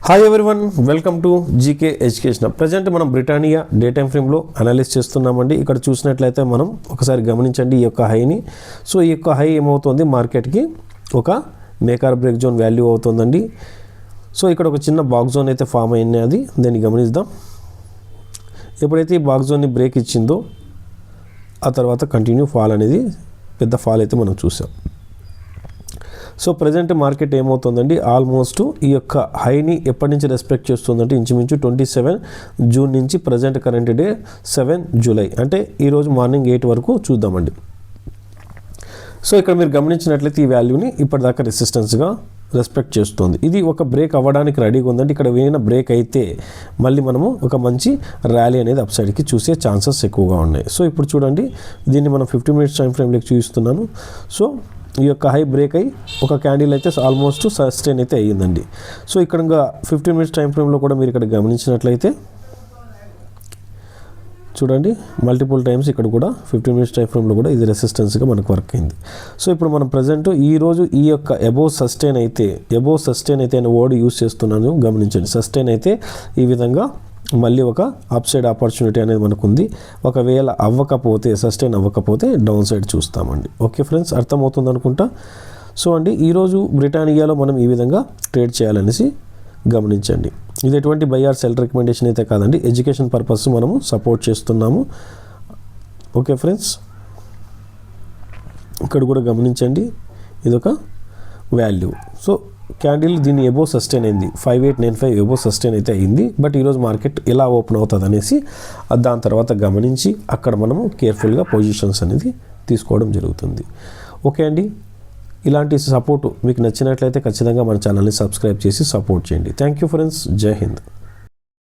Hi everyone, welcome to GK education. Present మనం Britannia day time ఫ్రేమ్లో analyse చేస్తున్నామండి. ఇక్కడ చూసినట్లయితే మనం ఒకసారి గమనించండి ఈ యొక్క హైని. సో ఈ యొక్క హై ఏమవుతుంది, మార్కెట్కి ఒక make or break zone value అవుతుందండి. సో ఇక్కడ ఒక చిన్న బాక్స్ జోన్ అయితే ఫామ్ అయింది, అది దాన్ని గమనిద్దాం. ఎప్పుడైతే ఈ బాక్స్ జోన్ని బ్రేక్ ఇచ్చిందో ఆ తర్వాత కంటిన్యూ ఫాల్ అనేది, పెద్ద ఫాల్ అయితే మనం చూసాం. సో ప్రజెంట్ మార్కెట్ ఏమవుతుందండి, ఆల్మోస్ట్ ఈ యొక్క హైని ఎప్పటి నుంచి రెస్పెక్ట్ చేస్తుందంటే ఇంచుమించు 27 జూన్ నుంచి ప్రజెంట్ కరెంట్ డే 7 జూలై, అంటే ఈరోజు మార్నింగ్ 8 వరకు చూద్దామండి. సో ఇక్కడ మీరు గమనించినట్లయితే ఈ వాల్యూని ఇప్పటిదాకా రెసిస్టెన్స్గా రెస్పెక్ట్ చేస్తుంది. ఇది ఒక బ్రేక్ అవ్వడానికి రెడీగా ఉందండి. ఇక్కడ వేయిన బ్రేక్ అయితే మళ్ళీ మనము ఒక మంచి ర్యాలీ అనేది అప్ సైడ్కి చూసే ఛాన్సెస్ ఎక్కువగా ఉన్నాయి. సో ఇప్పుడు చూడండి, దీన్ని మనం 15 మినిట్స్ టైం ఫ్రేమ్లోకి చూపిస్తున్నాను. సో ఈ యొక్క హై బ్రేక్ అయ్యి ఒక క్యాండిల్ అయితే ఆల్మోస్ట్ సస్టైన్ అయితే అయ్యిందండి. సో ఇక్కడ 15 మినిట్స్ టైం ఫ్రేమ్లో కూడా మీరు ఇక్కడ గమనించినట్లయితే చూడండి, మల్టిపుల్ టైమ్స్ ఇక్కడ కూడా 15 మినిట్స్ టైం ఫ్రేమ్లో కూడా ఇది రెసిస్టెన్స్గా మనకు వర్క్ అయింది. సో ఇప్పుడు మనం ప్రజెంట్ ఈరోజు ఈ యొక్క అబోవ్ సస్టైన్ అయితే అనే వర్డ్ యూస్ చేస్తున్నాను, గమనించండి. సస్టైన్ అయితే ఈ విధంగా మళ్ళీ ఒక అప్ సైడ్ ఆపర్చునిటీ అనేది మనకు ఉంది. ఒకవేళ సస్టైన్ అవ్వకపోతే డౌన్ సైడ్ చూస్తామండి. ఓకే ఫ్రెండ్స్, అర్థమవుతుంది అనుకుంటా. సో అండి, ఈరోజు బ్రిటానియాలో మనం ఈ విధంగా ట్రేడ్ చేయాలనేసి గమనించండి. ఇది ఎటువంటి బై ఆర్ సెల్ రికమెండేషన్ అయితే కాదండి, ఎడ్యుకేషన్ పర్పస్ మనము సపోర్ట్ చేస్తున్నాము. ఓకే ఫ్రెండ్స్, ఇక్కడ కూడా గమనించండి, ఇదొక వాల్యూ. సో క్యాండిల్ దీన్ని ఎబో సస్టైన్ అయింది, 5895 ఎబో సస్టైన్ అయితే అయింది. బట్ ఈరోజు మార్కెట్ ఎలా ఓపెన్ అవుతుంది అనేసి దాని తర్వాత గమనించి అక్కడ మనము కేర్ఫుల్గా పొజిషన్స్ అనేది తీసుకోవడం జరుగుతుంది. ఓకే అండి, ఇలాంటి సపోర్ట్ మీకు నచ్చినట్లయితే ఖచ్చితంగా మన ఛానల్ని సబ్స్క్రైబ్ చేసి సపోర్ట్ చేయండి. థ్యాంక్ యూ ఫ్రెండ్స్, జై హింద్.